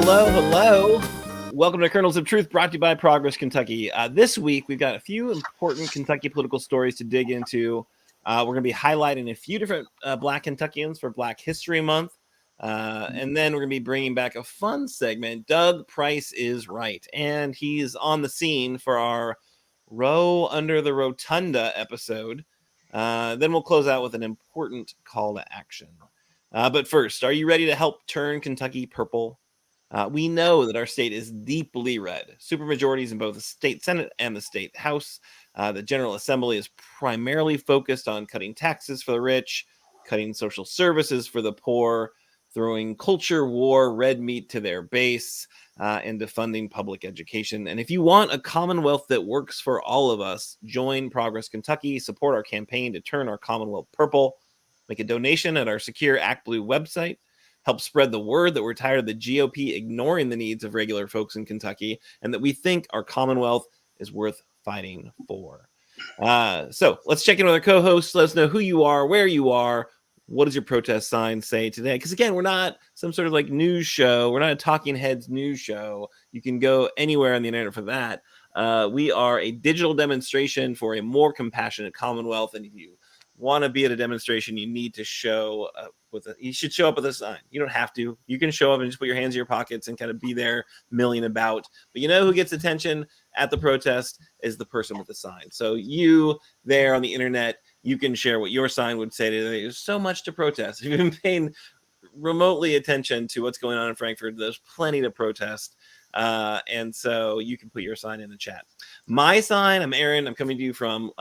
hello, hello. Welcome to Kernels of Truth, brought to you by Progress Kentucky. This week, we've got a few important Kentucky political stories to dig into. We're going to be highlighting a few different Black Kentuckians for Black History Month. And then we're going to be bringing back a fun segment, Doug Price is Right. And he's on the scene for our Row Under the Rotunda episode. Then we'll close out with an important call to action. But first, are you ready to help turn Kentucky purple? We know that our state is deeply red. Supermajorities in both the state Senate and the state House. The General Assembly is primarily focused on cutting taxes for the rich, cutting social services for the poor, throwing culture war red meat to their base, and defunding public education. And if you want a Commonwealth that works for all of us, join Progress Kentucky, support our campaign to turn our Commonwealth purple, make a donation at our secure Act Blue website, help spread the word that we're tired of the GOP ignoring the needs of regular folks in Kentucky, and that we think our Commonwealth is worth fighting for. So let's check in with our co-hosts. Let us know who you are, where you are. What does your protest sign say today? Because again, we're not some sort of like news show. We're not a talking heads news show. You can go anywhere on the internet for that. We are a digital demonstration for a more compassionate Commonwealth. And if you want to be at a demonstration, you need to show up you should show up with a sign. You don't have to. You can show up and just put your hands in your pockets and kind of be there milling about. But you know who gets attention at the protest is the person with the sign. So you there on the internet, you can share what your sign would say today. There's so much to protest. If you've been paying remotely attention to what's going on in Frankfurt, there's plenty to protest. And so you can put your sign in the chat. My sign, I'm Aaron. I'm coming to you from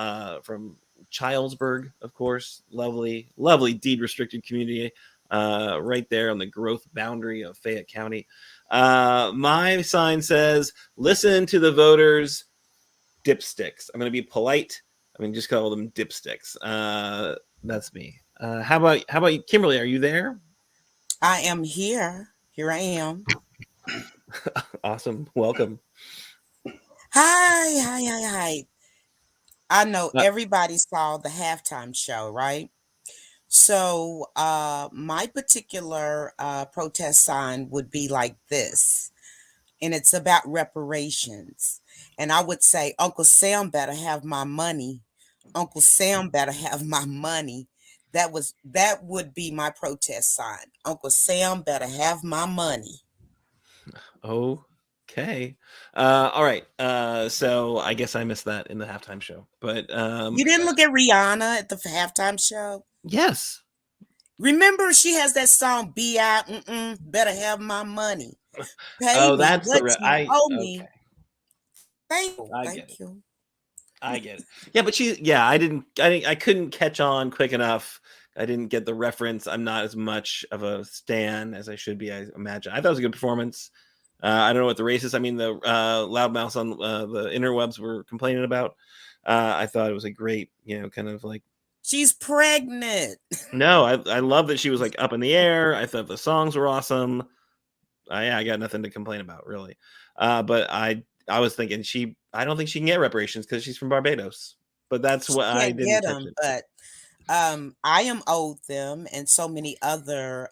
Childsburg, of course. Lovely deed restricted community right there on the growth boundary of Fayette County. My sign says, listen to the voters, dipsticks. I'm going to be polite. I mean, just call them dipsticks. That's me. How about you, Kimberly? Are you there? I am here. Here I am. Awesome. Welcome. Hi. I know everybody saw the halftime show, right? So my particular protest sign would be like this, and it's about reparations. And I would say, Uncle Sam better have my money. Uncle Sam better have my money. That would be my protest sign. Uncle Sam better have my money. Okay. All right. So I guess I missed that in the halftime show. But You didn't look at Rihanna at the halftime show? Yes. Remember, she has that song "B.I. Better have my money. Pay me that's what the you owe me." Thank you. I get it. Yeah, but I couldn't catch on quick enough. I didn't get the reference. I'm not as much of a stan as I should be, I imagine. I thought it was a good performance. I don't know what the racists, the loudmouths on the interwebs were complaining about. I thought it was a great, kind of like. She's pregnant. No, I love that she was like up in the air. I thought the songs were awesome. I got nothing to complain about, really. But I was thinking I don't think she can get reparations because she's from Barbados. But that's what I didn't get catch them. it. But I am owed them, and so many other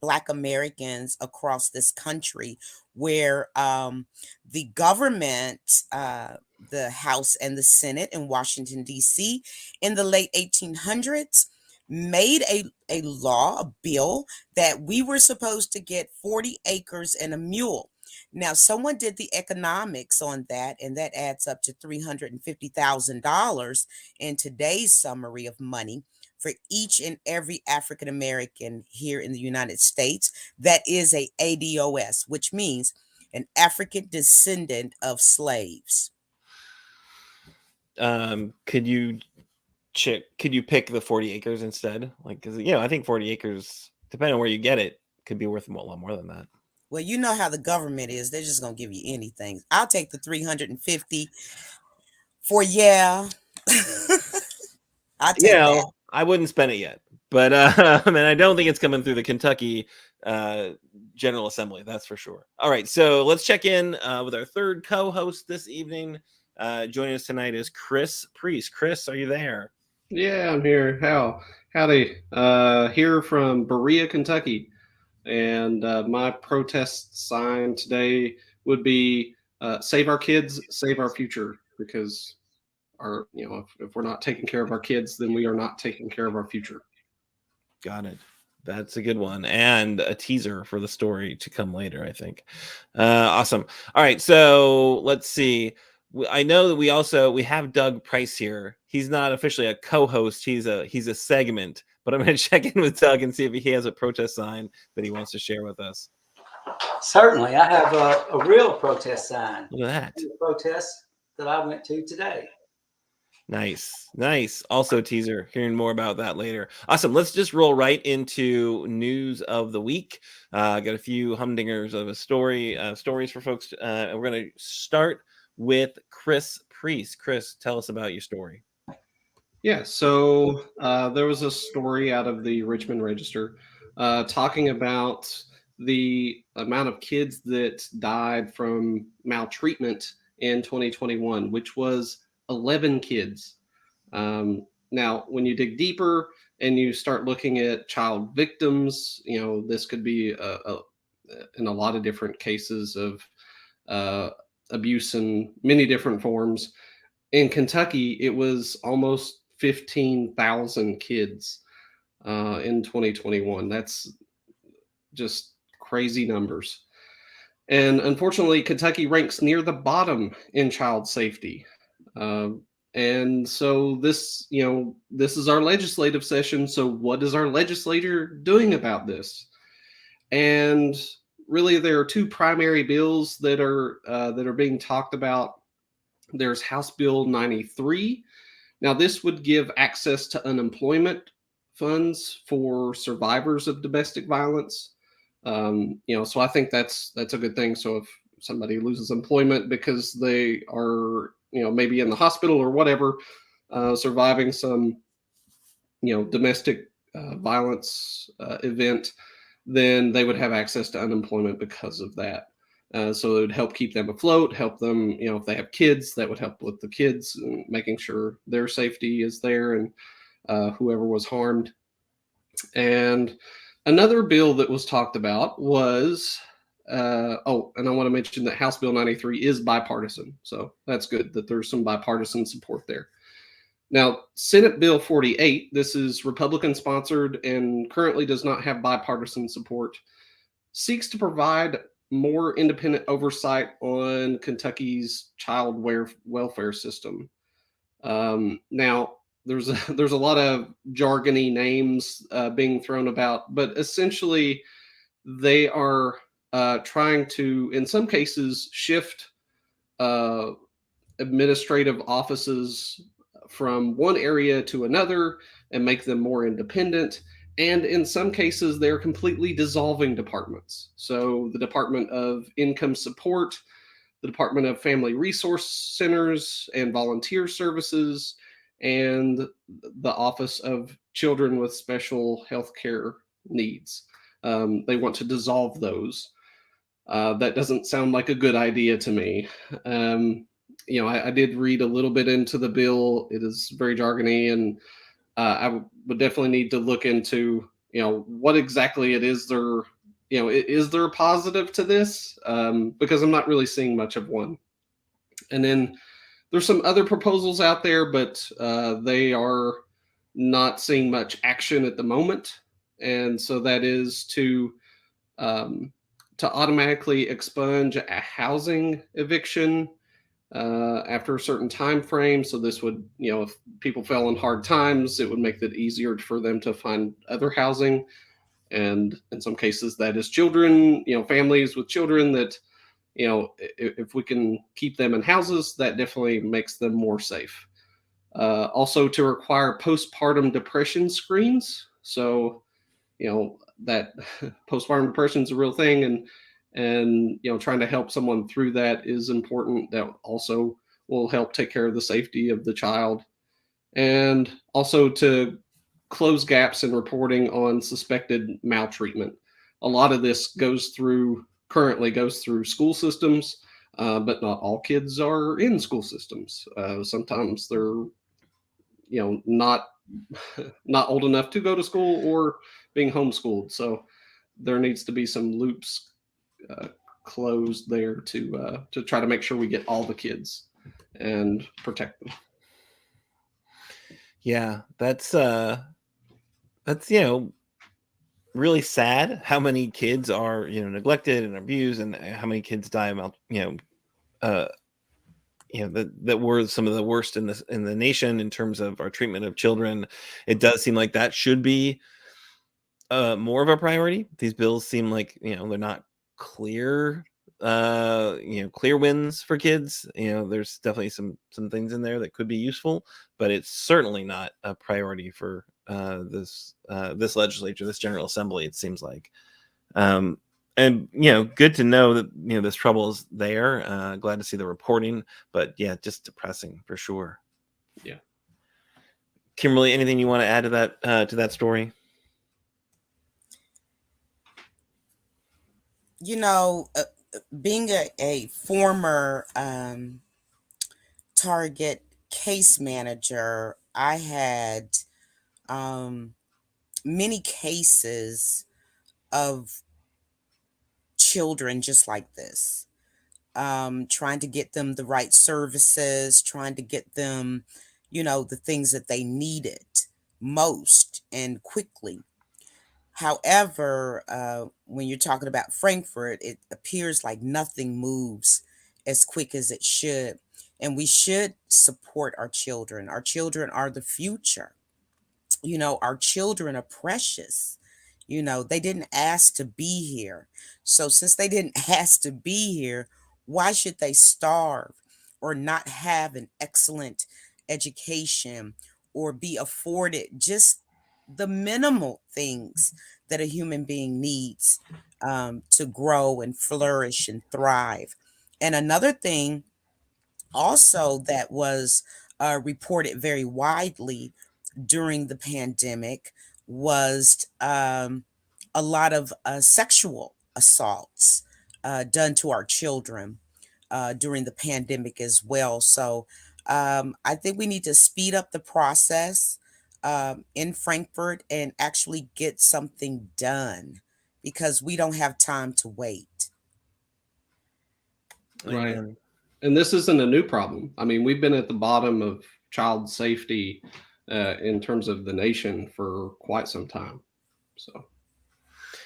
Black Americans across this country, where the government, the House and the Senate in Washington, D.C., in the late 1800s, made a law, a bill, that we were supposed to get 40 acres and a mule. Now, someone did the economics on that, and that adds up to $350,000 in today's summary of money for each and every African American here in the United States. That is a ADOS, which means an African descendant of slaves. Could you pick the 40 acres instead? Like, because I think 40 acres, depending on where you get it, could be worth a lot more than that. Well, you know how the government is. They're just going to give you anything. I'll take the 350 for I take that. I wouldn't spend it yet. But I don't think it's coming through the Kentucky General Assembly. That's for sure. All right. So let's check in with our third co-host this evening. Joining us tonight is Chris Priest. Chris, are you there? Yeah, I'm here. Howdy. Here from Berea, Kentucky. And my protest sign today would be save our kids, save our future, because if we're not taking care of our kids, then we are not taking care of our future. Got it. That's a good one, and a teaser for the story to come later, I think. Awesome. All right, so let's see. I know that we have Doug Price here. He's not officially a co-host. He's a segment, but I'm going to check in with Doug and see if he has a protest sign that he wants to share with us. Certainly, I have a real protest sign. Look at that. The protest that I went to today. Nice. Also teaser, hearing more about that later. Awesome. Let's just roll right into news of the week. Got a few humdingers of stories for folks. We're going to start with Chris Priest. Chris, tell us about your story. Yeah, so there was a story out of the Richmond Register talking about the amount of kids that died from maltreatment in 2021, which was 11 kids. Now, when you dig deeper and you start looking at child victims, this could be in a lot of different cases of abuse in many different forms. In Kentucky, it was almost 15,000 kids in 2021. That's just crazy numbers. And unfortunately, Kentucky ranks near the bottom in child safety. And so this is our legislative session. So what is our legislature doing about this? And really, there are two primary bills that are being talked about. There's House Bill 93. Now, this would give access to unemployment funds for survivors of domestic violence. So I think that's a good thing. So if somebody loses employment because they are, maybe in the hospital or whatever, surviving some, domestic violence event, then they would have access to unemployment because of that. So it would help keep them afloat, help them, if they have kids, that would help with the kids, and making sure their safety is there and whoever was harmed. And another bill that was talked about was, and I want to mention that House Bill 93 is bipartisan. So that's good that there's some bipartisan support there. Now, Senate Bill 48, this is Republican sponsored and currently does not have bipartisan support, seeks to provide more independent oversight on Kentucky's child welfare system. Now, there's a lot of jargony names being thrown about, but essentially they are trying to, in some cases, shift administrative offices from one area to another and make them more independent. And in some cases, they're completely dissolving departments. So the Department of Income Support, the Department of Family Resource Centers and Volunteer Services, and the Office of Children with Special Health Care Needs. They want to dissolve those. That doesn't sound like a good idea to me. I did read a little bit into the bill. It is very jargony, and I would definitely need to look into, what exactly it is there, is there a positive to this? Because I'm not really seeing much of one. And then there's some other proposals out there, but they are not seeing much action at the moment. And so that is to automatically expunge a housing eviction after a certain time frame. So this would, if people fell in hard times, it would make it easier for them to find other housing. And in some cases, that is children, families with children that, if we can keep them in houses, that definitely makes them more safe. Also to require postpartum depression screens. So, that postpartum depression is a real thing, and trying to help someone through that is important. That also will help take care of the safety of the child, and also to close gaps in reporting on suspected maltreatment. A lot of this currently goes through school systems, but not all kids are in school systems. Sometimes they're not old enough to go to school or being homeschooled. So there needs to be some loops closed there to try to make sure we get all the kids and protect them. Yeah, that's really sad how many kids are neglected and abused, and how many kids die of that were some of the worst in the nation in terms of our treatment of children. It does seem like that should be more of a priority. These bills seem like they're not clear clear wins for kids. There's definitely some things in there that could be useful, but it's certainly not a priority for this legislature, this General Assembly, it seems like. And good to know that this trouble is there. Glad to see the reporting, but yeah, just depressing for sure. Yeah. Kimberly, anything you want to add to that story? Being a former Target case manager, I had many cases of children just like this, trying to get them the right services, trying to get them, the things that they needed most and quickly. However, when you're talking about Frankfurt, it appears like nothing moves as quick as it should. And we should support our children. Our children are the future. Our children are precious. They didn't ask to be here. So since they didn't ask to be here, why should they starve or not have an excellent education or be afforded just the minimal things that a human being needs to grow and flourish and thrive? And another thing also that was reported very widely during the pandemic was a lot of sexual assaults done to our children during the pandemic as well. So I think we need to speed up the process in Frankfurt and actually get something done, because we don't have time to wait. Right. And this isn't a new problem. I mean, we've been at the bottom of child safety in terms of the nation for quite some time. So,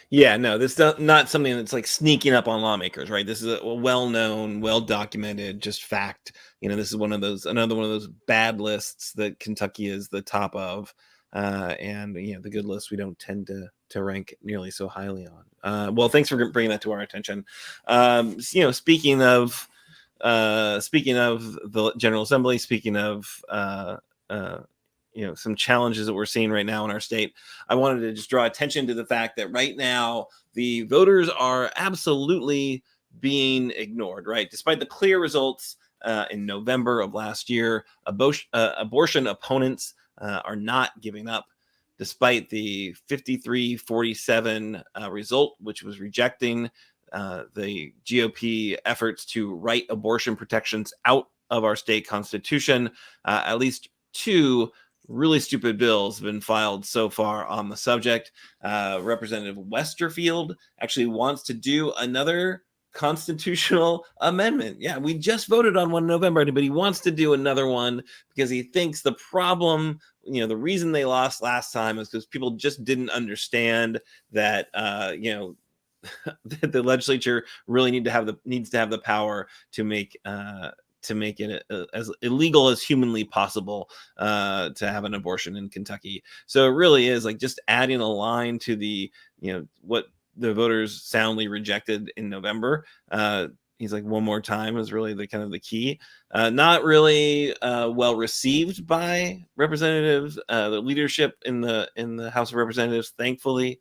yeah, no, this is not something that's like sneaking up on lawmakers, right? This is a well-known, well-documented, just fact. This is another one of those bad lists that Kentucky is the top of, and the good lists we don't tend to rank nearly so highly on. Well, thanks for bringing that to our attention. Speaking of the General Assembly, speaking of some challenges that we're seeing right now in our state, I wanted to just draw attention to the fact that right now the voters are absolutely being ignored, right? Despite the clear results in November of last year, abortion opponents are not giving up, despite the 53-47 result, which was rejecting the GOP efforts to write abortion protections out of our state constitution. At least two really stupid bills have been filed so far on the subject. Representative Westerfield actually wants to do another constitutional amendment. Yeah, we just voted on one in November, but he wants to do another one because he thinks the problem, the reason they lost last time is because people just didn't understand that, the legislature really needs to have the power to make it as illegal as humanly possible to have an abortion in Kentucky. So it really is like just adding a line to the what the voters soundly rejected in November. He's like, one more time is really the kind of the key. Not really well received by representatives, the leadership in the House of Representatives, thankfully.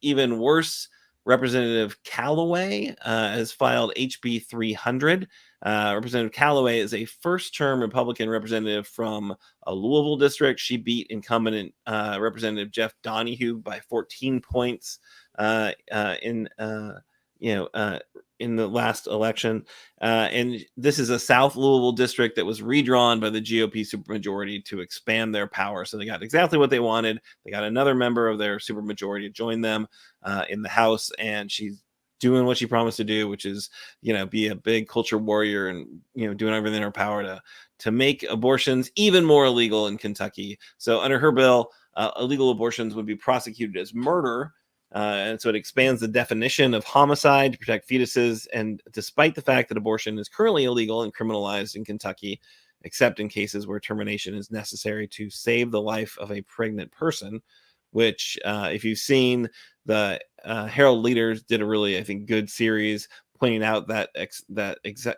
Even worse, Representative Callaway has filed HB 300. Representative Callaway is a first-term Republican representative from a Louisville district. She beat incumbent Representative Jeff Donahue by 14 points in in the last election. And this is a South Louisville district that was redrawn by the GOP supermajority to expand their power. So they got exactly what they wanted. They got another member of their supermajority to join them in the House, and she's doing what she promised to do, which is, be a big culture warrior and, doing everything in her power to make abortions even more illegal in Kentucky. So under her bill, illegal abortions would be prosecuted as murder. And so it expands the definition of homicide to protect fetuses. And despite the fact that abortion is currently illegal and criminalized in Kentucky, except in cases where termination is necessary to save the life of a pregnant person, which if you've seen the Herald Leaders did a really, I think, good series pointing out that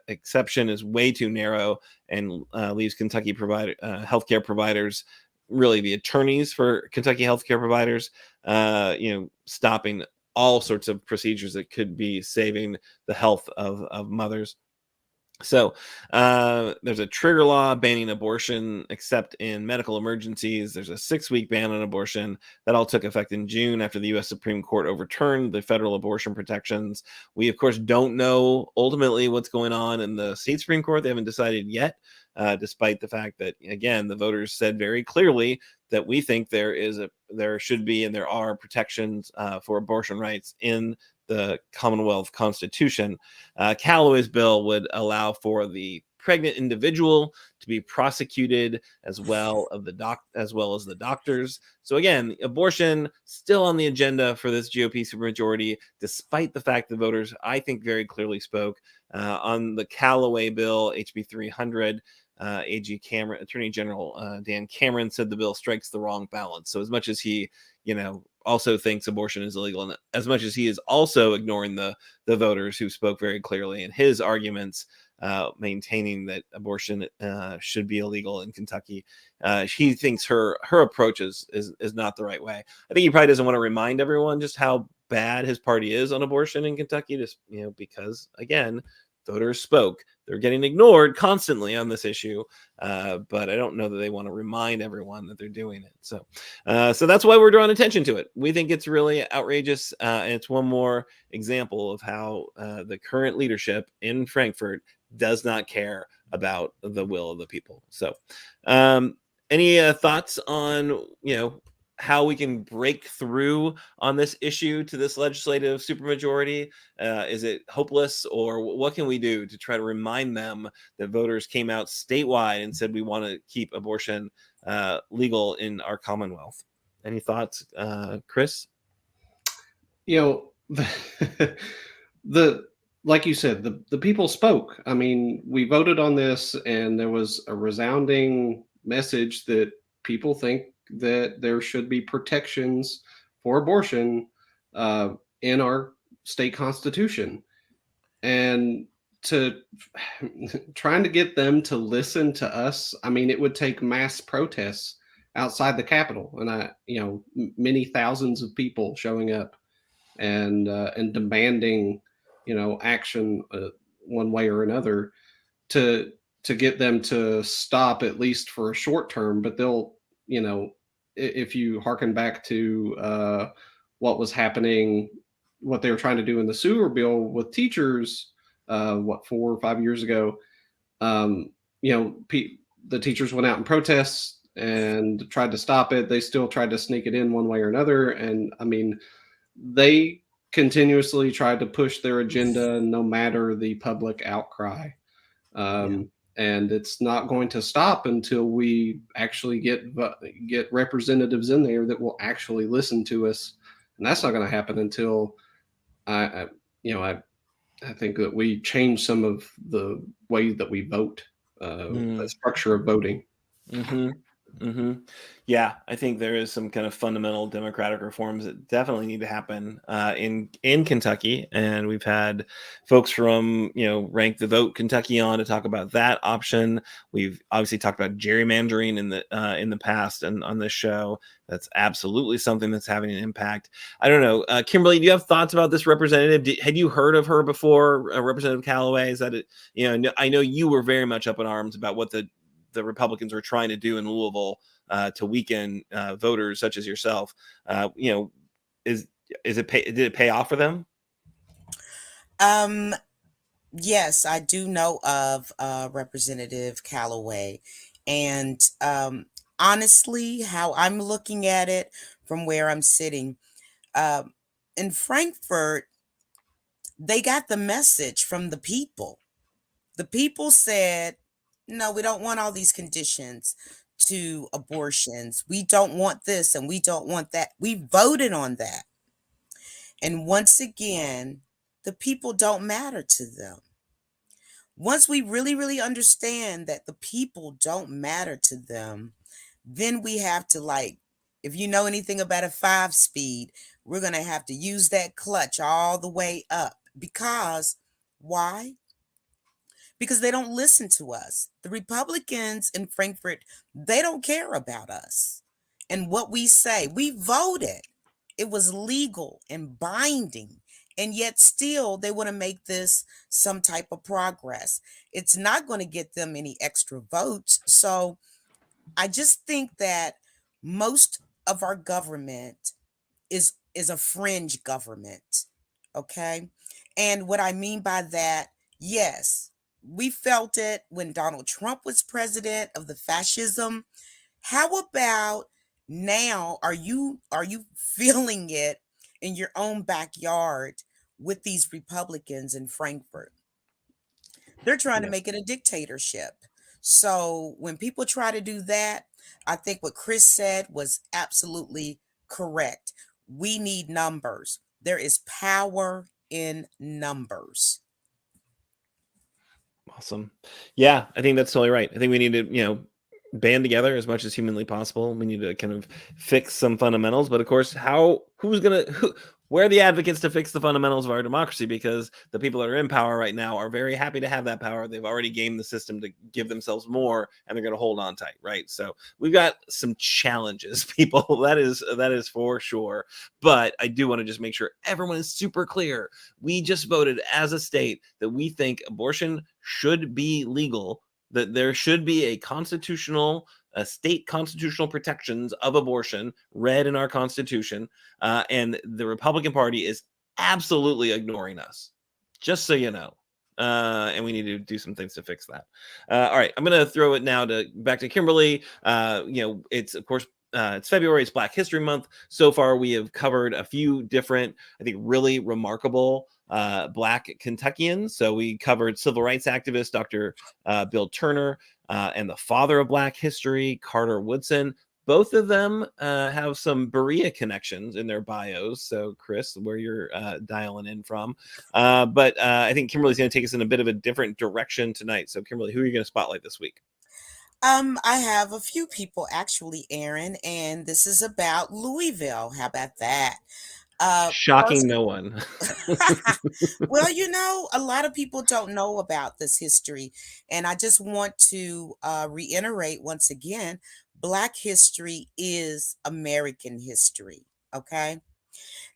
exception is way too narrow and leaves Kentucky healthcare providers, really the attorneys for Kentucky healthcare providers, stopping all sorts of procedures that could be saving the health of mothers. So there's a trigger law banning abortion except in medical emergencies. There's a 6-week ban on abortion that all took effect in June after the U.S. Supreme Court overturned the federal abortion protections. We, of course, don't know ultimately what's going on in the state Supreme Court. They haven't decided yet, despite the fact that, again, the voters said very clearly that we think there should be and there are protections for abortion rights in the Commonwealth Constitution. Callaway's bill would allow for the pregnant individual to be prosecuted as well as the doctors. So again, abortion still on the agenda for this GOP supermajority, despite the fact the voters, I think, very clearly spoke on the Callaway bill, HB 300. Attorney General Dan Cameron said the bill strikes the wrong balance. So as much as he, also thinks abortion is illegal, and as much as he is also ignoring the voters who spoke very clearly in his arguments, maintaining that abortion should be illegal in Kentucky, he thinks her approach is not the right way. I think he probably doesn't want to remind everyone just how bad his party is on abortion in Kentucky, just because, again, voters spoke. They're getting ignored constantly on this issue, but I don't know that they want to remind everyone that they're doing it. So that's why we're drawing attention to it. We think it's really outrageous, and it's one more example of how the current leadership in Frankfort does not care about the will of the people. So any thoughts on, how we can break through on this issue to this legislative supermajority? Is it hopeless, or what can we do to try to remind them that voters came out statewide and said we want to keep abortion legal in our Commonwealth? Any thoughts, Chris? The like you said, the people spoke. I mean, we voted on this, and there was a resounding message that people think that there should be protections for abortion in our state constitution, and trying to get them to listen to us. I mean, it would take mass protests outside the Capitol, and many thousands of people showing up and demanding, action one way or another to get them to stop, at least for a short term. But they'll, if you hearken back to what was happening, what they were trying to do in the sewer bill with teachers, 4 or 5 years ago, the teachers went out in protests and tried to stop it. They still tried to sneak it in one way or another. And I mean, they continuously tried to push their agenda no matter the public outcry. And it's not going to stop until we actually get representatives in there that will actually listen to us. And that's not going to happen until I think that we change some of the way that we vote, the structure of voting. Yeah, I think there is some kind of fundamental democratic reforms that definitely need to happen in Kentucky, and we've had folks from Rank the Vote Kentucky on to talk about that option. We've obviously talked about gerrymandering in the past and on this show. That's absolutely something that's having an impact. I don't know, Kimberly, do you have thoughts about this representative? Had you heard of her before, Representative Callaway? Is that it? I know you were very much up in arms about what the Republicans were trying to do in Louisville to weaken voters such as yourself. Did it pay off for them? Yes, I do know of Representative Calloway. And honestly, how I'm looking at it from where I'm sitting, um, in Frankfurt, they got the message from the people. The people said, no, we don't want all these conditions to abortions. We don't want this and we don't want that. We voted on that. And once again, the people don't matter to them. Once we really, really understand that the people don't matter to them, then we have to, like, if you know anything about a 5-speed, we're going to have to use that clutch all the way up. Because why? Because they don't listen to us. The Republicans in Frankfurt, they don't care about us and what we say. We voted. It was legal and binding. And yet still they want to make this some type of progress. It's not going to get them any extra votes. So I just think that most of our government is a fringe government. Okay? And what I mean by that, yes, we felt it when Donald Trump was president of the fascism. How about now? Are you feeling it in your own backyard with these Republicans in Frankfurt? They're trying to Yeah. make it a dictatorship. So when people try to do that, I think what Chris said was absolutely correct. We need numbers. There is power in numbers. Awesome. Yeah, I think that's totally right. I think we need to, band together as much as humanly possible. We need to kind of fix some fundamentals, but of course, where are the advocates to fix the fundamentals of our democracy? Because the people that are in power right now are very happy to have that power. They've already gamed the system to give themselves more, and they're going to hold on tight, right? So we've got some challenges, people. That is for sure. But I do want to just make sure everyone is super clear. We just voted as a state that we think abortion should be legal, that there should be a state constitutional protections of abortion read in our Constitution, and the Republican Party is absolutely ignoring us. Just so you know, and we need to do some things to fix that. All right, I'm going to throw it now back to Kimberly. It's of course. It's February. It's Black History Month. So far, we have covered a few different, I think, really remarkable Black Kentuckians. So we covered civil rights activist Dr. Bill Turner and the father of Black history, Carter Woodson. Both of them have some Berea connections in their bios. So, Chris, where you're dialing in from. But I think Kimberly's going to take us in a bit of a different direction tonight. So, Kimberly, who are you going to spotlight this week? I have a few people actually, Aaron, and this is about Louisville. How about that? Shocking no one. Well, a lot of people don't know about this history, and I just want to reiterate once again, Black history is American history, okay?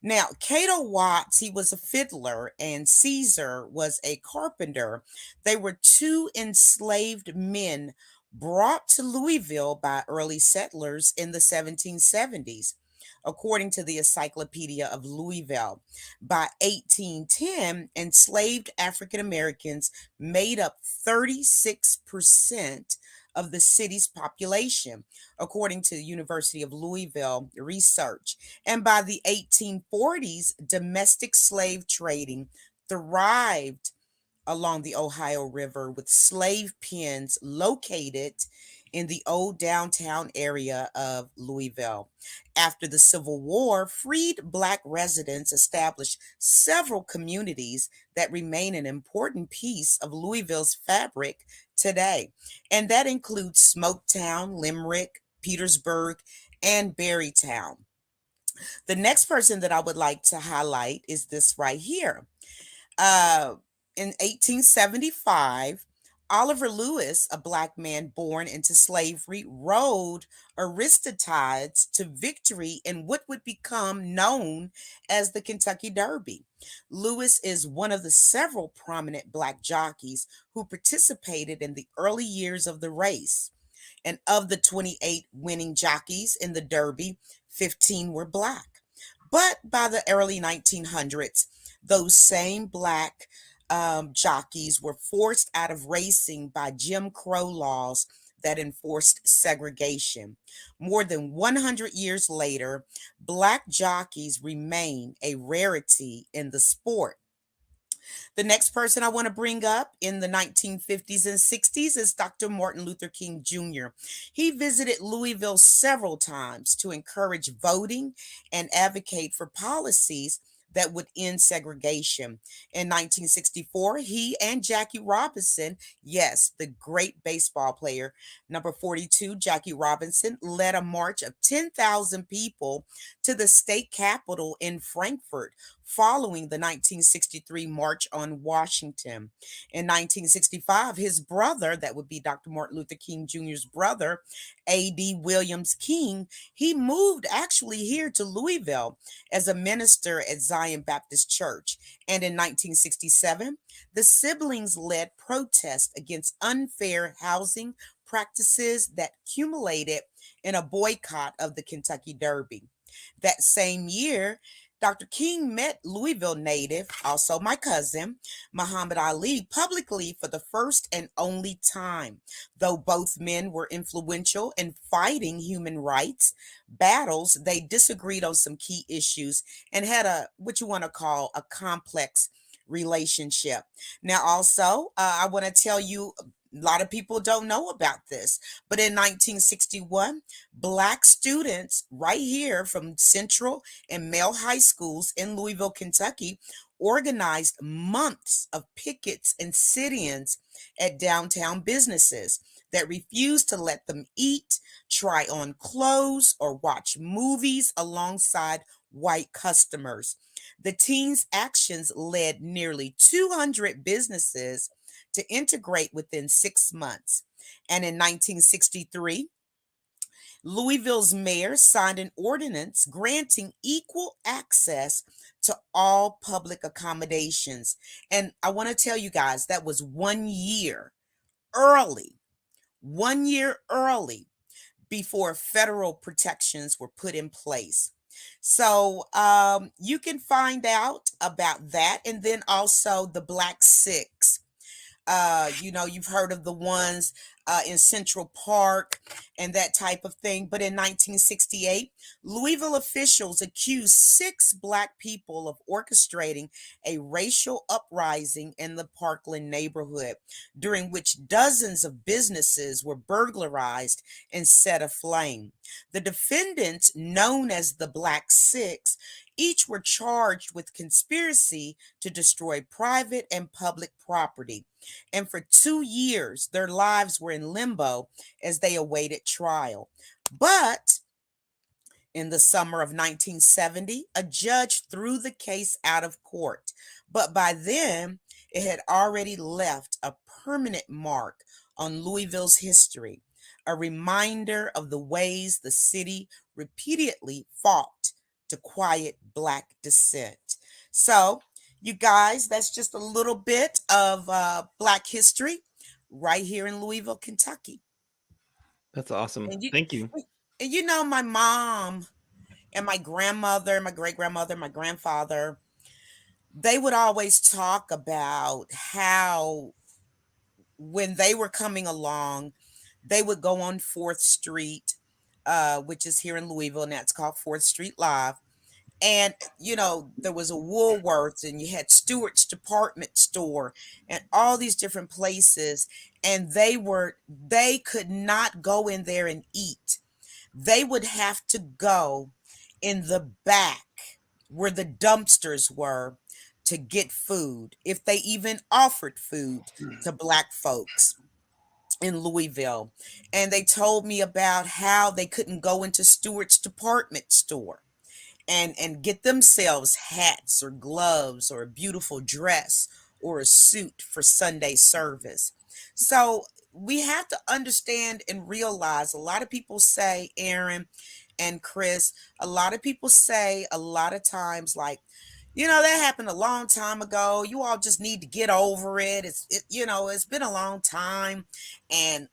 Now, Cato Watts, he was a fiddler, and Caesar was a carpenter. They were two enslaved men brought to Louisville by early settlers in the 1770s. According to the Encyclopedia of Louisville, by 1810, enslaved African Americans made up 36% of the city's population, according to the University of Louisville research. And by the 1840s, domestic slave trading thrived along the Ohio River, with slave pens located in the old downtown area of Louisville. After the Civil War, freed Black residents established several communities that remain an important piece of Louisville's fabric today. And that includes Smoketown, Limerick, Petersburg, and Berrytown. The next person that I would like to highlight is this right here. In 1875, Oliver Lewis, a Black man born into slavery, rode Aristides to victory in what would become known as the Kentucky Derby. Lewis is one of the several prominent Black jockeys who participated in the early years of the race. And of the 28 winning jockeys in the Derby, 15 were Black. But by the early 1900s, those same Black jockeys were forced out of racing by Jim Crow laws that enforced segregation. More than 100 years later, black jockeys remain a rarity in the sport. The next person I want to bring up in the 1950s and 60s is Dr. Martin Luther King Jr. He visited Louisville several times to encourage voting and advocate for policies that would end segregation. In 1964, he and Jackie Robinson, yes, the great baseball player, number 42, Jackie Robinson, led a march of 10,000 people to the state capitol in Frankfurt, following the 1963 March on Washington. In 1965, his brother, that would be Dr. Martin Luther King Jr.'s brother, A.D. Williams King, he moved actually here to Louisville as a minister at Zion Baptist Church. And in 1967, the siblings led protests against unfair housing practices that culminated in a boycott of the Kentucky Derby. That same year, Dr. King met Louisville native, also my cousin, Muhammad Ali, publicly for the first and only time. Though both men were influential in fighting human rights battles, they disagreed on some key issues and had what you want to call a complex relationship. Now, also, I want to tell you, a lot of people don't know about this, but in 1961, Black students right here from Central and Male high schools in Louisville, Kentucky, organized months of pickets and sit-ins at downtown businesses that refused to let them eat, try on clothes, or watch movies alongside white customers. The teens' actions led nearly 200 businesses to integrate within 6 months. And in 1963, Louisville's mayor signed an ordinance granting equal access to all public accommodations. And I want to tell you guys, that was 1 year early, 1 year early before federal protections were put in place. So you can find out about that. And then also the Black Six. You've heard of the ones in Central Park and that type of thing. But in 1968, Louisville officials accused 6 Black people of orchestrating a racial uprising in the Parkland neighborhood, during which dozens of businesses were burglarized and set aflame. The defendants, known as the Black Six, each were charged with conspiracy to destroy private and public property. And for 2 years, their lives were in limbo as they awaited trial. But in the summer of 1970, a judge threw the case out of court. But by then, it had already left a permanent mark on Louisville's history, a reminder of the ways the city repeatedly fought to quiet Black dissent. So, you guys, that's just a little bit of Black history right here in Louisville, Kentucky. That's awesome. And Thank you. And my mom and my grandmother, my great-grandmother, my grandfather, they would always talk about how when they were coming along, they would go on 4th Street, which is here in Louisville, and that's called 4th Street Live. And, there was a Woolworths, and you had Stewart's department store and all these different places. And they could not go in there and eat. They would have to go in the back where the dumpsters were to get food, if they even offered food to Black folks in Louisville. And they told me about how they couldn't go into Stewart's department store and get themselves hats or gloves or a beautiful dress or a suit for Sunday service. So we have to understand and realize, a lot of people say, Aaron and Chris, a lot of people say a lot of times, like, that happened a long time ago. You all just need to get over it. It's been a long time.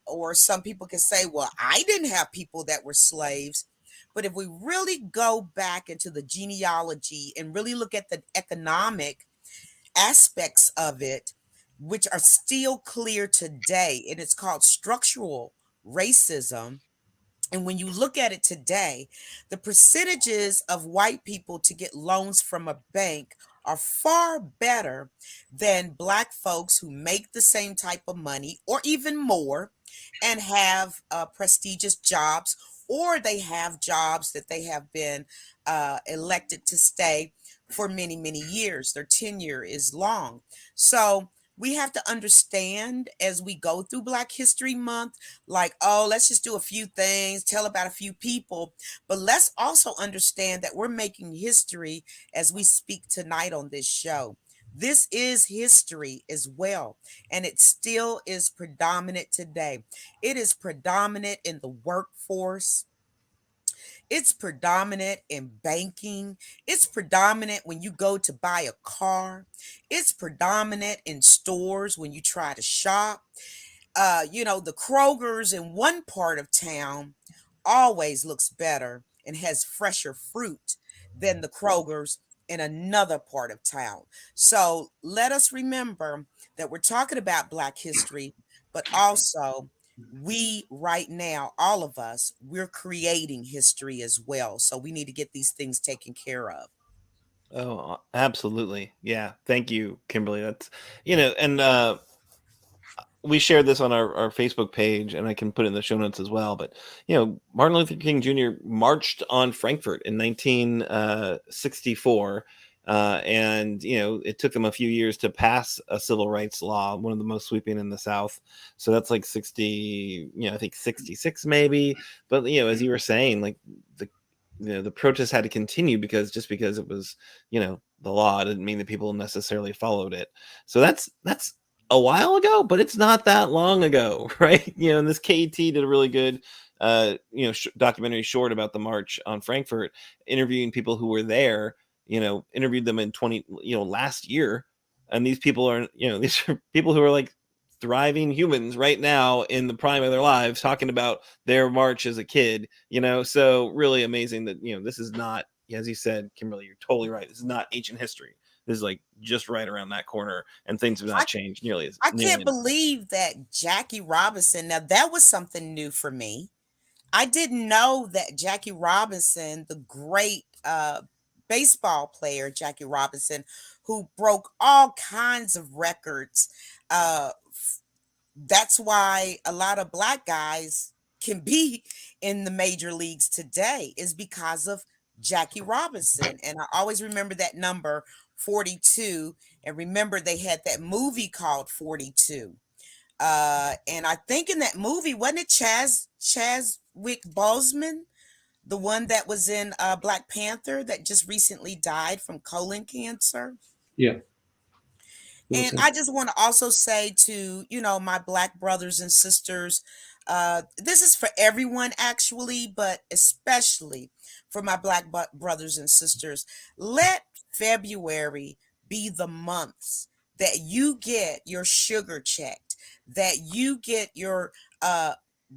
Or some people can say, well, I didn't have people that were slaves. But if we really go back into the genealogy and really look at the economic aspects of it which are still clear today, and it's called structural racism. And when you look at it today, the percentages of white people to get loans from a bank are far better than black folks who make the same type of money or even more and have prestigious jobs, or they have jobs that they have been elected to stay for many, many years. Their tenure is long. So we have to understand as we go through Black History Month, like, oh, let's just do a few things, tell about a few people, but let's also understand that we're making history as we speak tonight on this show. This is history as well, and it still is predominant today. It is predominant in the workforce. It's predominant in banking. It's predominant when you go to buy a car. It's predominant in stores when you try to shop. The Kroger's in one part of town always looks better and has fresher fruit than the Kroger's in another part of town. So let us remember that we're talking about Black history, but also we right now, all of us, we're creating history as well. So we need to get these things taken care of. Oh, absolutely. Yeah. Thank you, Kimberly. That's, and we shared this on our Facebook page, and I can put it in the show notes as well. But, Martin Luther King Jr. marched on Frankfurt in 1964. And, it took them a few years to pass a civil rights law, one of the most sweeping in the South. So that's like 60, I think 66 maybe. But, as you were saying, like the protests had to continue because it was, the law didn't mean that people necessarily followed it. So that's a while ago, but it's not that long ago, right? And this KET did a really good, documentary short about the march on Frankfurt, interviewing people who were there, interviewed them in last year. And these people are, these are people who are like thriving humans right now in the prime of their lives, talking about their march as a kid, so really amazing that, this is not, as you said, Kimberly, you're totally right. This is not ancient history. This is like just right around that corner, and things have not changed nearly as I can't believe that Jackie Robinson. Now that was something new for me. I didn't know that Jackie Robinson, the great baseball player Jackie Robinson, who broke all kinds of records. That's why a lot of Black guys can be in the major leagues today, is because of Jackie Robinson. And I always remember that number 42. And remember, they had that movie called 42. And I think in that movie, wasn't it Chadwick Boseman, the one that was in Black Panther, that just recently died from colon cancer? Yeah. And I just want to also say to, my Black brothers and sisters, this is for everyone actually, but especially for my Black brothers and sisters. Let February be the months that you get your sugar checked, that you get your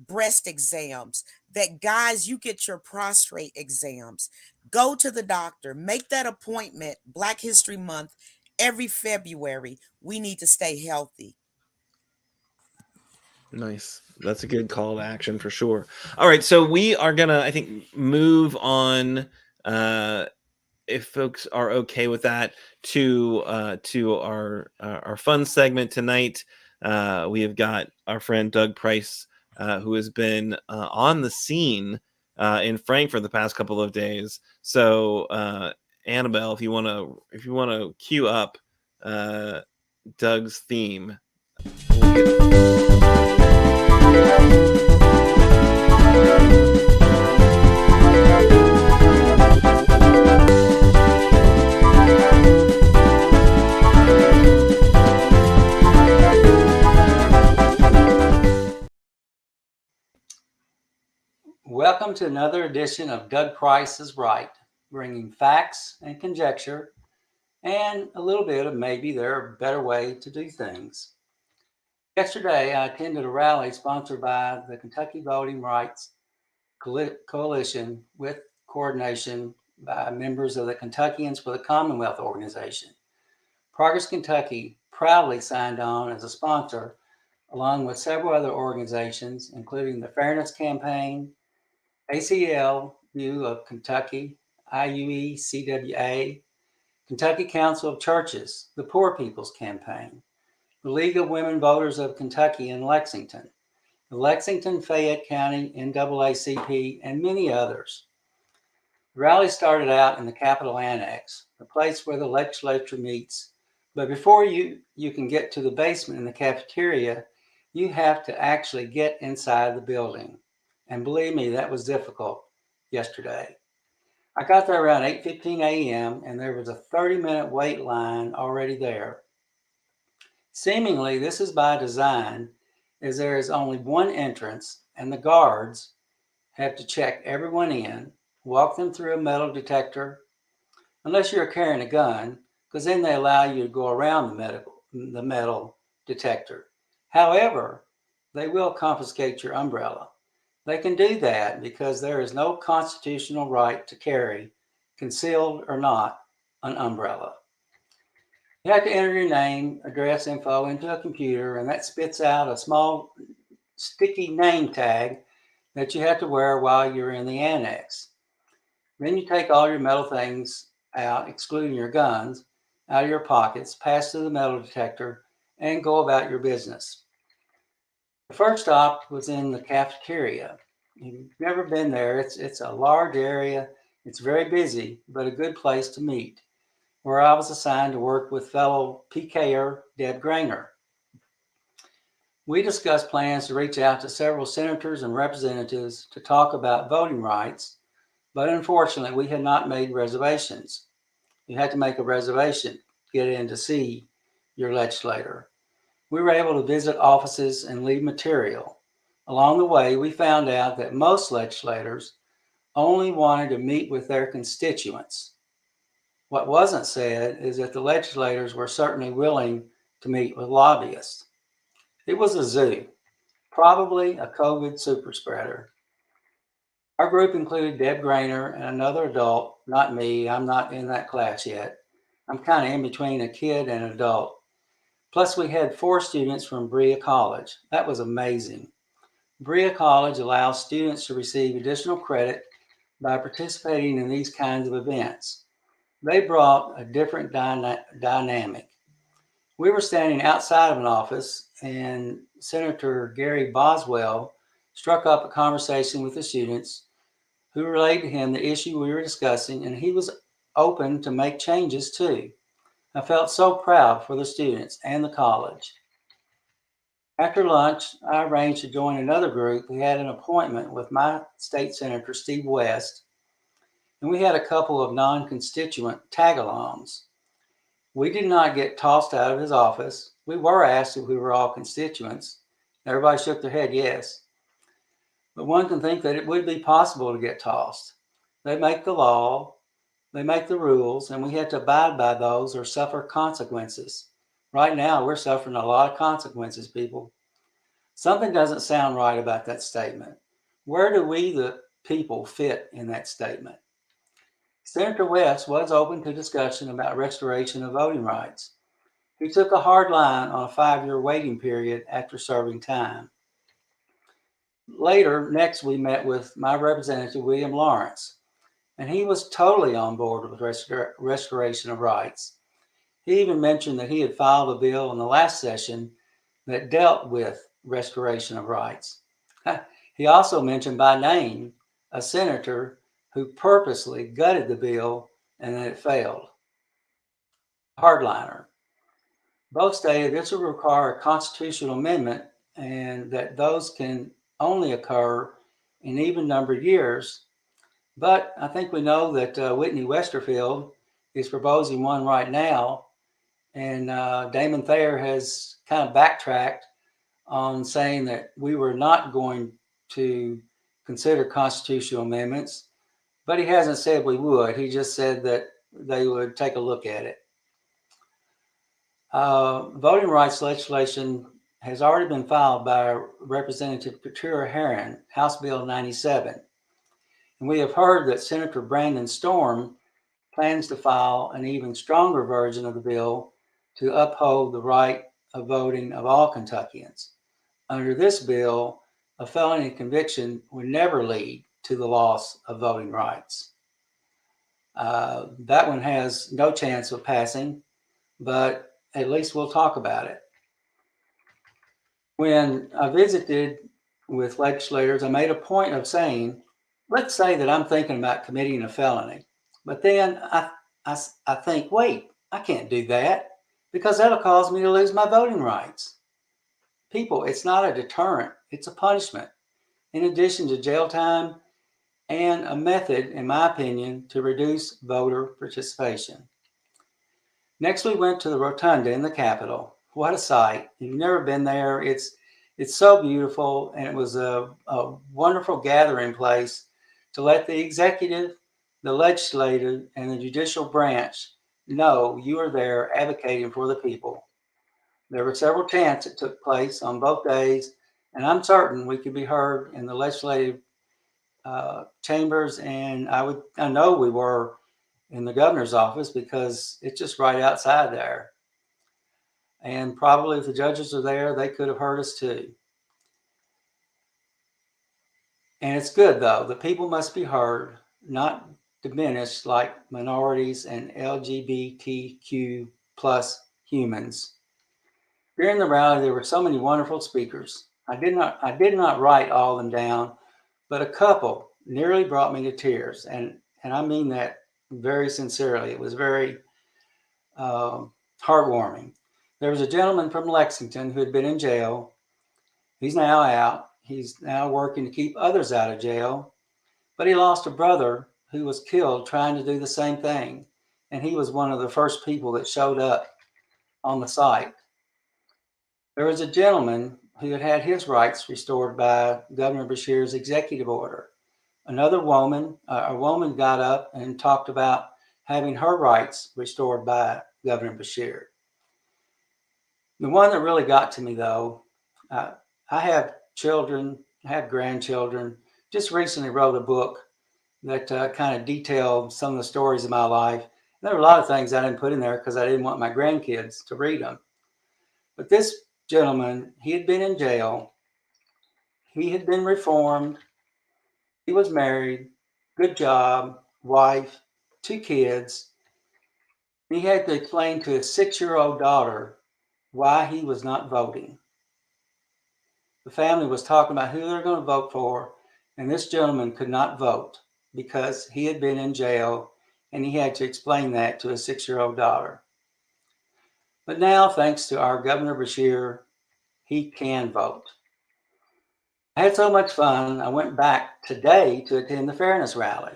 breast exams, that guys, you get your prostate exams. Go to the doctor, make that appointment. Black History Month, every February, we need to stay healthy. Nice. That's a good call to action for sure. All right, so we are gonna, I think, move on, if folks are okay with that, to our fun segment tonight. We have got our friend Doug Price, who has been on the scene in Frankfurt the past couple of days. So, Annabelle, if you want to cue up Doug's theme. Welcome to another edition of Doug Price is Right, bringing facts and conjecture and a little bit of maybe there are a better way to do things. Yesterday, I attended a rally sponsored by the Kentucky Voting Rights Coalition with coordination by members of the Kentuckians for the Commonwealth organization. Progress Kentucky proudly signed on as a sponsor, along with several other organizations, including the Fairness Campaign, ACLU of Kentucky, IUE-CWA, Kentucky Council of Churches, the Poor People's Campaign, the League of Women Voters of Kentucky in Lexington, the Lexington Fayette County NAACP, and many others. The rally started out in the Capitol Annex, the place where the legislature meets. But before you can get to the basement in the cafeteria, you have to actually get inside the building. And believe me, that was difficult yesterday. I got there around 8:15 a.m. and there was a 30-minute wait line already there. Seemingly, this is by design, as there is only one entrance and the guards have to check everyone in, walk them through a metal detector, unless you're carrying a gun, because then they allow you to go around the metal detector. However, they will confiscate your umbrella. They can do that because there is no constitutional right to carry, concealed or not, an umbrella. You have to enter your name, address info into a computer, and that spits out a small sticky name tag that you have to wear while you're in the annex. Then you take all your metal things out, excluding your guns, out of your pockets, pass through the metal detector, and go about your business. The first stop was in the cafeteria. If you've never been there, it's a large area. It's very busy, but a good place to meet, where I was assigned to work with fellow PKer Deb Grainer. We discussed plans to reach out to several senators and representatives to talk about voting rights, but unfortunately, we had not made reservations. You had to make a reservation to get in to see your legislator. We were able to visit offices and leave material. Along the way, we found out that most legislators only wanted to meet with their constituents. What wasn't said is that the legislators were certainly willing to meet with lobbyists. It was a zoo, probably a COVID super spreader. Our group included Deb Grainer and another adult, not me. I'm not in that class yet. I'm kind of in between a kid and an adult. Plus, we had 4 students from Berea College. That was amazing. Berea College allows students to receive additional credit by participating in these kinds of events. They brought a different dynamic. We were standing outside of an office, and Senator Gary Boswell struck up a conversation with the students who relayed to him the issue we were discussing, and he was open to make changes too. I felt so proud for the students and the college. After lunch, I arranged to join another group who had an appointment with my state senator, Steve West, and we had a couple of non-constituent tag-alongs. We did not get tossed out of his office. We were asked if we were all constituents. Everybody shook their head yes. But one can think that it would be possible to get tossed. They make the law, they make the rules, and we have to abide by those or suffer consequences. Right now, we're suffering a lot of consequences, people. Something doesn't sound right about that statement. Where do we, the people, fit in that statement? Senator West was open to discussion about restoration of voting rights. He took a hard line on a 5-year waiting period after serving time. Next, we met with my representative, William Lawrence, and he was totally on board with restoration of rights. He even mentioned that he had filed a bill in the last session that dealt with restoration of rights. He also mentioned by name a senator who purposely gutted the bill and that it failed. Hardliner. Both stated this would require a constitutional amendment and that those can only occur in even-numbered years. But I think we know that Whitney Westerfield is proposing one right now, and Damon Thayer has kind of backtracked on saying that we were not going to consider constitutional amendments, but he hasn't said we would. He just said that they would take a look at it. Voting rights legislation has already been filed by Representative Keturah Herron, House Bill 97. And we have heard that Senator Brandon Storm plans to file an even stronger version of the bill to uphold the right of voting of all Kentuckians. Under this bill, a felony conviction would never lead to the loss of voting rights. That one has no chance of passing, but at least we'll talk about it. When I visited with legislators, I made a point of saying, let's say that I'm thinking about committing a felony, but then I think, wait, I can't do that because that'll cause me to lose my voting rights. People, it's not a deterrent, it's a punishment. In addition to jail time and a method, in my opinion, to reduce voter participation. Next, we went to the Rotunda in the Capitol. What a sight. If you've never been there, it's so beautiful, and it was a wonderful gathering place to let the executive, the legislative, and the judicial branch know you are there advocating for the people. There were several chants that took place on both days, and I'm certain we could be heard in the legislative chambers, and I know we were in the governor's office because it's just right outside there. And probably if the judges are there, they could have heard us too. And it's good though. The people must be heard, not diminished like minorities and LGBTQ plus humans. During the rally, there were so many wonderful speakers. I did not write all of them down, but a couple nearly brought me to tears. And I mean that very sincerely. It was very heartwarming. There was a gentleman from Lexington who had been in jail. He's now out. He's now working to keep others out of jail. But he lost a brother who was killed trying to do the same thing. And he was one of the first people that showed up on the site. There was a gentleman who had had his rights restored by Governor Beshear's executive order. Another woman, a woman got up and talked about having her rights restored by Governor Beshear. The one that really got to me, though, I have children, I have grandchildren. Just recently wrote a book that kind of detailed some of the stories of my life. There were a lot of things I didn't put in there because I didn't want my grandkids to read them. But this gentleman, he had been in jail. He had been reformed. He was married, good job, wife, 2 kids. He had to explain to his 6-year-old daughter why he was not voting. The family was talking about who they're going to vote for, and this gentleman could not vote because he had been in jail, and he had to explain that to his 6-year-old daughter. But now, thanks to our Governor Beshear, he can vote. I had so much fun, I went back today to attend the Fairness Rally,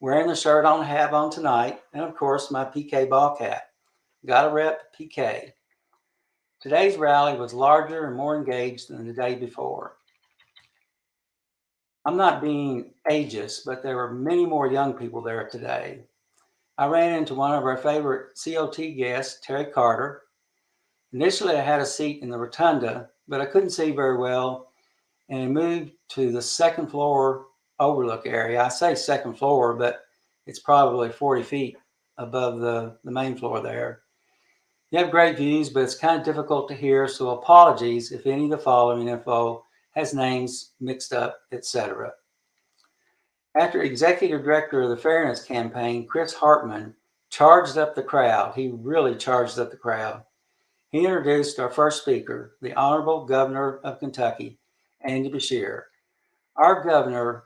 wearing the shirt I have on tonight, and of course my PK ball cap. Got to rep PK. Today's rally was larger and more engaged than the day before. I'm not being ageist, but there were many more young people there today. I ran into one of our favorite COT guests, Terry Carter. Initially, I had a seat in the rotunda, but I couldn't see very well, and I moved to the second floor overlook area. I say second floor, but it's probably 40 feet above the main floor there. You have great views, but it's kind of difficult to hear, so apologies if any of the following info has names mixed up, etc. After Executive Director of the Fairness Campaign, Chris Hartman, charged up the crowd, he really charged up the crowd. He introduced our first speaker, the Honorable Governor of Kentucky, Andy Beshear. Our governor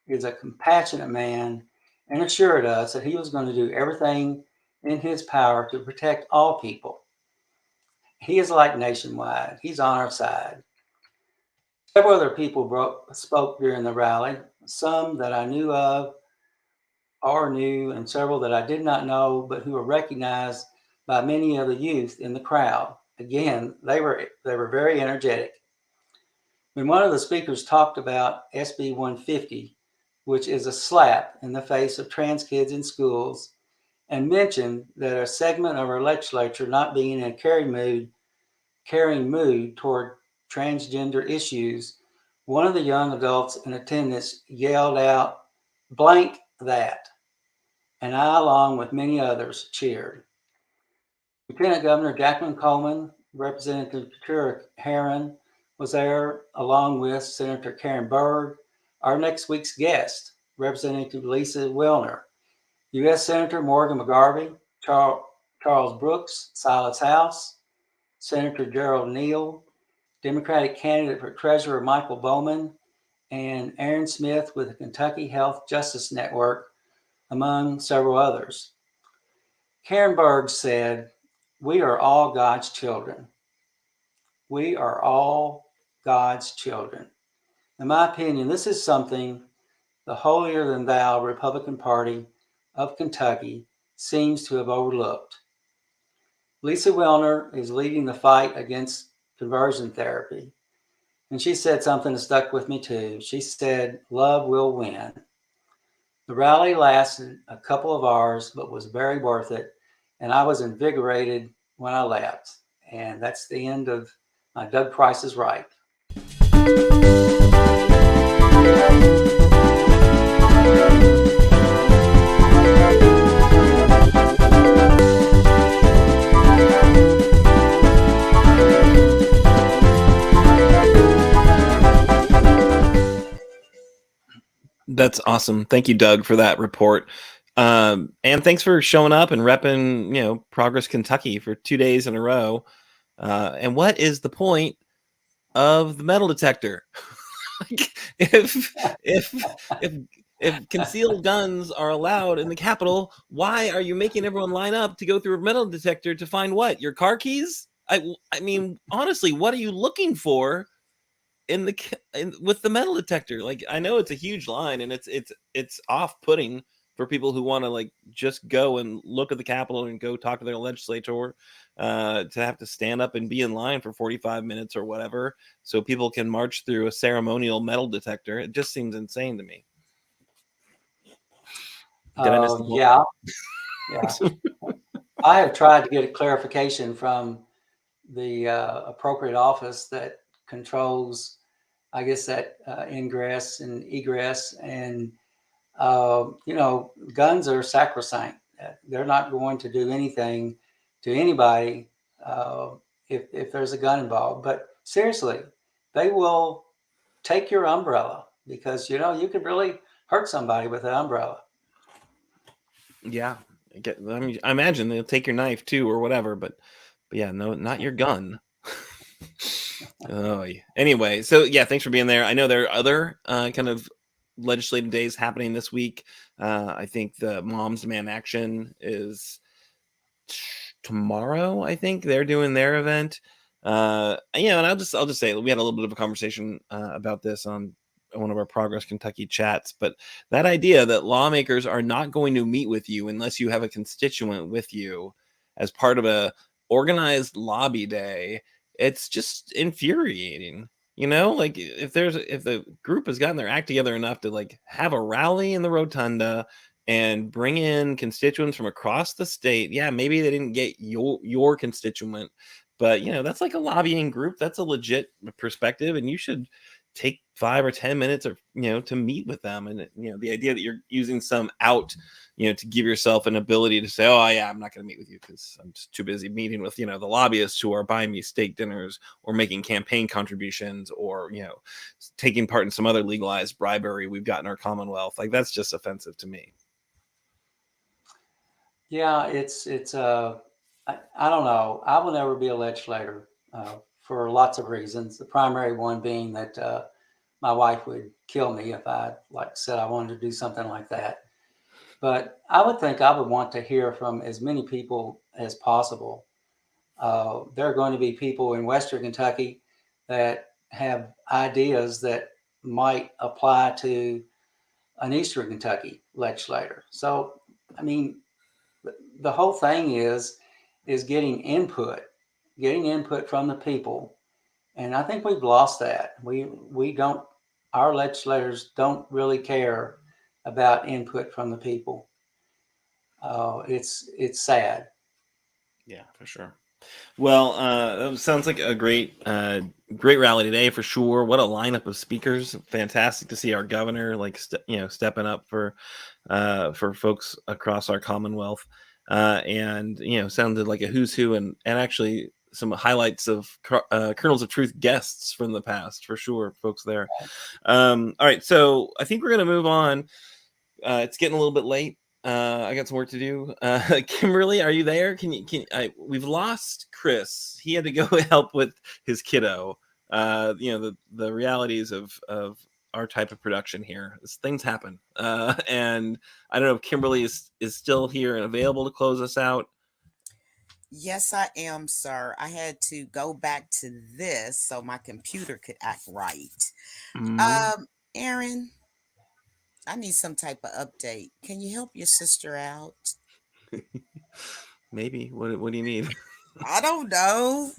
is a compassionate man and assured us that he was going to do everything in his power to protect all people. He is like nationwide. He's on our side. Several other people spoke during the rally, some that I knew of or knew, and several that I did not know, but who were recognized by many of the youth in the crowd. Again, they were very energetic. When one of the speakers talked about SB 150, which is a slap in the face of trans kids in schools, and mentioned that a segment of our legislature not being in a caring mood toward transgender issues, one of the young adults in attendance yelled out, "Blank that," and I, along with many others, cheered. Lieutenant Governor Jackman Coleman, Representative Katura Herron was there, along with Senator Karen Berg, our next week's guest, Representative Lisa Wilner, U.S. Senator Morgan McGarvey, Charles Brooks, Silas House, Senator Gerald Neal, Democratic candidate for Treasurer Michael Bowman, and Aaron Smith with the Kentucky Health Justice Network, among several others. Karen Berg said, "We are all God's children. We are all God's children." In my opinion, this is something the holier-than-thou Republican Party of Kentucky seems to have overlooked. Lisa Wilner is leading the fight against conversion therapy. And she said something that stuck with me too. She said, "Love will win." The rally lasted a couple of hours, but was very worth it. And I was invigorated when I left. And that's the end of my Doug Price is Right. That's awesome. Thank you, Doug, for that report. And thanks for showing up and repping, Progress Kentucky for 2 days in a row. And what is the point of the metal detector? if concealed guns are allowed in the Capitol, why are you making everyone line up to go through a metal detector to find what? Your car keys? I mean, honestly, what are you looking for with the metal detector? Like, I know it's a huge line, and it's off-putting for people who want to like just go and look at the Capitol and go talk to their legislator, to have to stand up and be in line for 45 minutes or whatever, so people can march through a ceremonial metal detector. It just seems insane to me. Did I miss the point? Yeah. I have tried to get a clarification from the appropriate office that controls, I guess, that ingress and egress. And, guns are sacrosanct. They're not going to do anything to anybody if there's a gun involved. But seriously, they will take your umbrella because, you could really hurt somebody with an umbrella. Yeah. I imagine they'll take your knife too or whatever, but yeah, no, not your gun. Anyway, so yeah, thanks for being there. I know there are other kind of legislative days happening this week. I think the Moms Demand Action is tomorrow. I think they're doing their event. And I'll just say we had a little bit of a conversation about this on one of our Progress Kentucky chats, but that idea that lawmakers are not going to meet with you unless you have a constituent with you as part of a organized lobby day, it's just infuriating. Like if the group has gotten their act together enough to like have a rally in the Rotunda and bring in constituents from across the state, yeah, maybe they didn't get your constituent, but that's like a lobbying group. That's a legit perspective, and you should take 5 or 10 minutes or to meet with them. And the idea that you're using some out to give yourself an ability to say, oh yeah, I'm not going to meet with you because I'm just too busy meeting with the lobbyists who are buying me steak dinners or making campaign contributions or taking part in some other legalized bribery we've got in our Commonwealth. Like, that's just offensive to me. Yeah, it's I don't know. I will never be a legislator for lots of reasons. The primary one being that my wife would kill me if I said I wanted to do something like that. But I would think I would want to hear from as many people as possible. There are going to be people in Western Kentucky that have ideas that might apply to an Eastern Kentucky legislator. So, I mean, the whole thing is getting input from the people. And I think we've lost that. Our legislators don't really care about input from the people. It's sad. Yeah, for sure. Well, that sounds like a great rally today for sure. What a lineup of speakers! Fantastic to see our governor stepping up for folks across our Commonwealth. and sounded like a who's who, and actually some highlights of Kernels of Truth guests from the past for sure, folks there. All right, so I think we're gonna move on. It's getting a little bit late. I got some work to do. Kimberly, are you there? We've lost Chris. He had to go help with his kiddo. The realities of our type of production here. Things happen. And I don't know if Kimberly is still here and available to close us out. Yes, I am, sir. I had to go back to this so my computer could act right. Aaron, I need some type of update. Can you help your sister out? Maybe. What do you need? I don't know.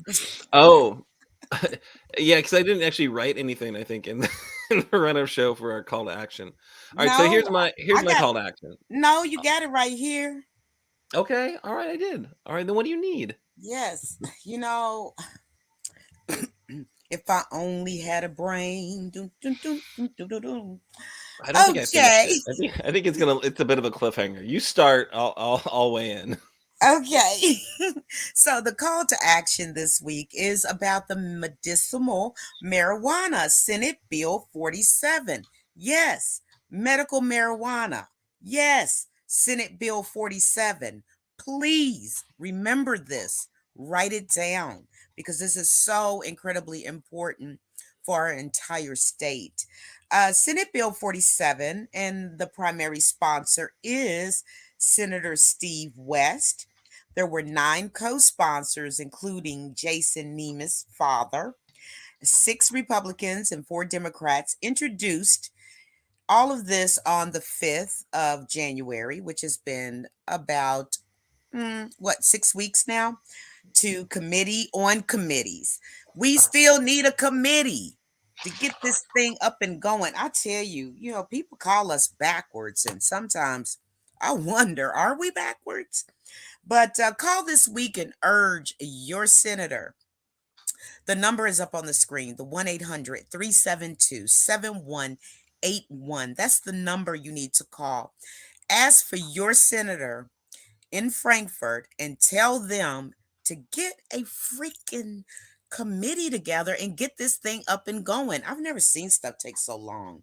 Oh, yeah, because I didn't actually write anything, I think, in the run-up show for our call to action. All right, so here's my call to action. No, you got it right here. Okay, all right, I did. All right, then what do you need? Yes, if I only had a brain. Dun, dun, dun, dun, dun, dun, dun. I don't think I finished it. I think it's a bit of a cliffhanger. You start, I'll weigh in. Okay. So the call to action this week is about the medicinal marijuana, Senate Bill 47. Yes, medical marijuana. Yes, Senate Bill 47. Please remember this. Write it down because this is so incredibly important for our entire state. Senate Bill 47, and the primary sponsor is Senator Steve West. There were 9 co-sponsors, including Jason Nemeth's father. 6 Republicans and 4 Democrats introduced all of this on the 5th of January, which has been about, 6 weeks now, to committee on committees. We still need a committee to get this thing up and going. I tell you, people call us backwards, and sometimes I wonder, are we backwards? But call this week and urge your senator. The number is up on the screen, the 1-800-372-7181. That's the number you need to call. Ask for your senator in Frankfurt and tell them to get a freaking committee together and get this thing up and going. I've never seen stuff take so long.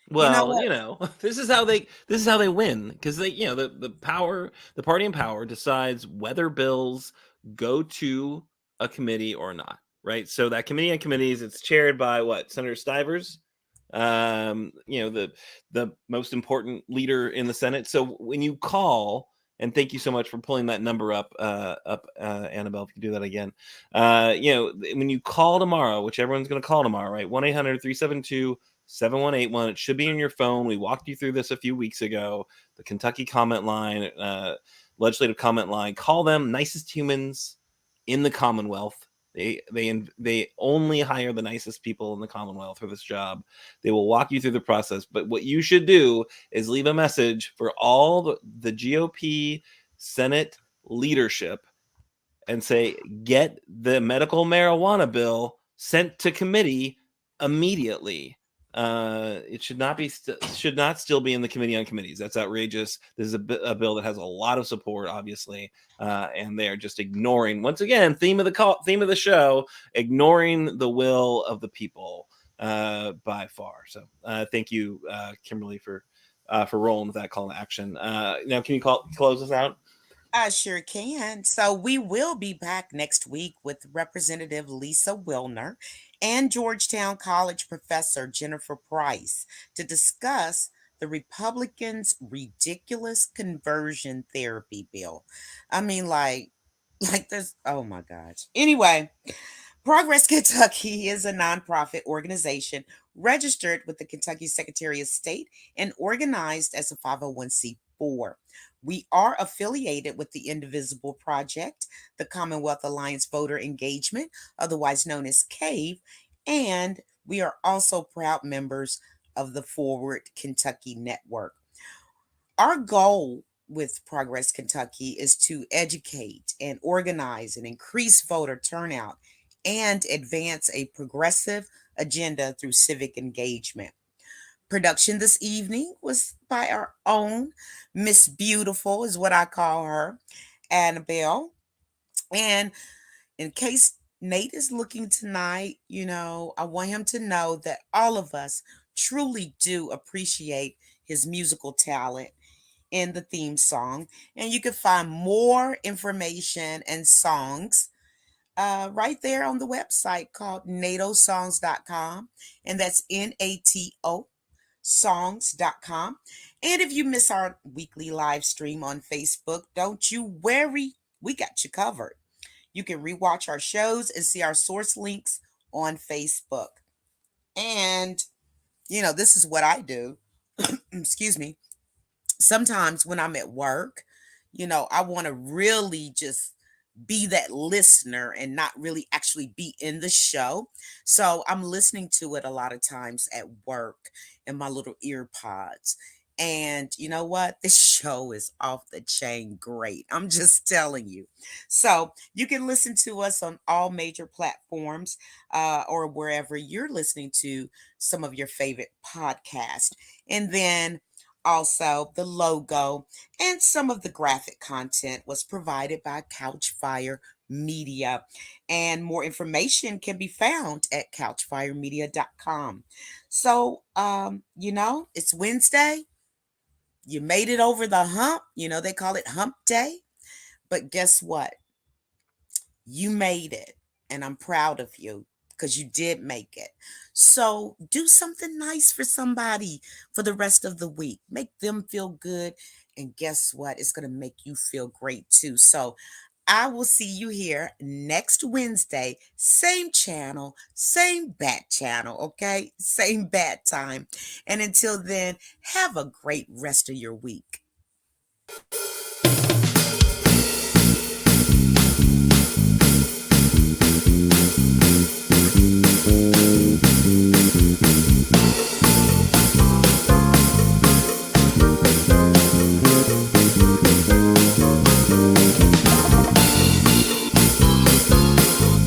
Well, this is how they win, because the party in power decides whether bills go to a committee or not, right? So that committee on committees, it's chaired by Senator Stivers, the most important leader in the Senate. So when you call, and thank you so much for pulling that number up, Annabelle, if you do that again, when you call tomorrow, which everyone's going to call tomorrow, right? 1-800-372-7181. It should be in your phone. We walked you through this a few weeks ago. The Kentucky comment line, legislative comment line. Call them, nicest humans in the Commonwealth. They only hire the nicest people in the Commonwealth for this job. They will walk you through the process. But what you should do is leave a message for all the GOP Senate leadership and say, get the medical marijuana bill sent to committee immediately. It should not still be in the committee on committees. That's outrageous. This is a bill that has a lot of support, obviously, and they're just ignoring, once again, theme of the show, ignoring the will of the people by far. So thank you, Kimberly, for rolling with that call to action. Now, can you close us out? I sure can. So we will be back next week with Representative Lisa Wilner and Georgetown College professor Jennifer Price to discuss the Republicans' ridiculous conversion therapy bill. I mean, like this. Oh my gosh. Anyway, Progress Kentucky is a nonprofit organization registered with the Kentucky Secretary of State and organized as a 501c4. We are affiliated with the Indivisible Project, the Commonwealth Alliance Voter Engagement, otherwise known as CAVE, and we are also proud members of the Forward Kentucky Network. Our goal with Progress Kentucky is to educate and organize and increase voter turnout and advance a progressive agenda through civic engagement. Production this evening was by our own Miss Beautiful, is what I call her. Annabel. And in case Nate is looking tonight, I want him to know that all of us truly do appreciate his musical talent in the theme song. And you can find more information and songs right there on the website called natosongs.com. And that's NATO songs.com. And if you miss our weekly live stream on Facebook, don't you worry, we got you covered. You can rewatch our shows and see our source links on Facebook. And, this is what I do. Excuse me. Sometimes when I'm at work, I want to really just be that listener and not really actually be in the show. So I'm listening to it a lot of times at work in my little ear pods. And you know what? This show is off the chain great. I'm just telling you. So you can listen to us on all major platforms or wherever you're listening to some of your favorite podcasts. And then also the logo and some of the graphic content was provided by Couchfire Media. And more information can be found at couchfiremedia.com. So, it's Wednesday. You made it over the hump. They call it hump day. But guess what? You made it. And I'm proud of you because you did make it. So do something nice for somebody for the rest of the week. Make them feel good. And guess what? It's going to make you feel great too. So I will see you here next Wednesday. Same channel, same bat channel, okay? Same bat time. And until then, have a great rest of your week.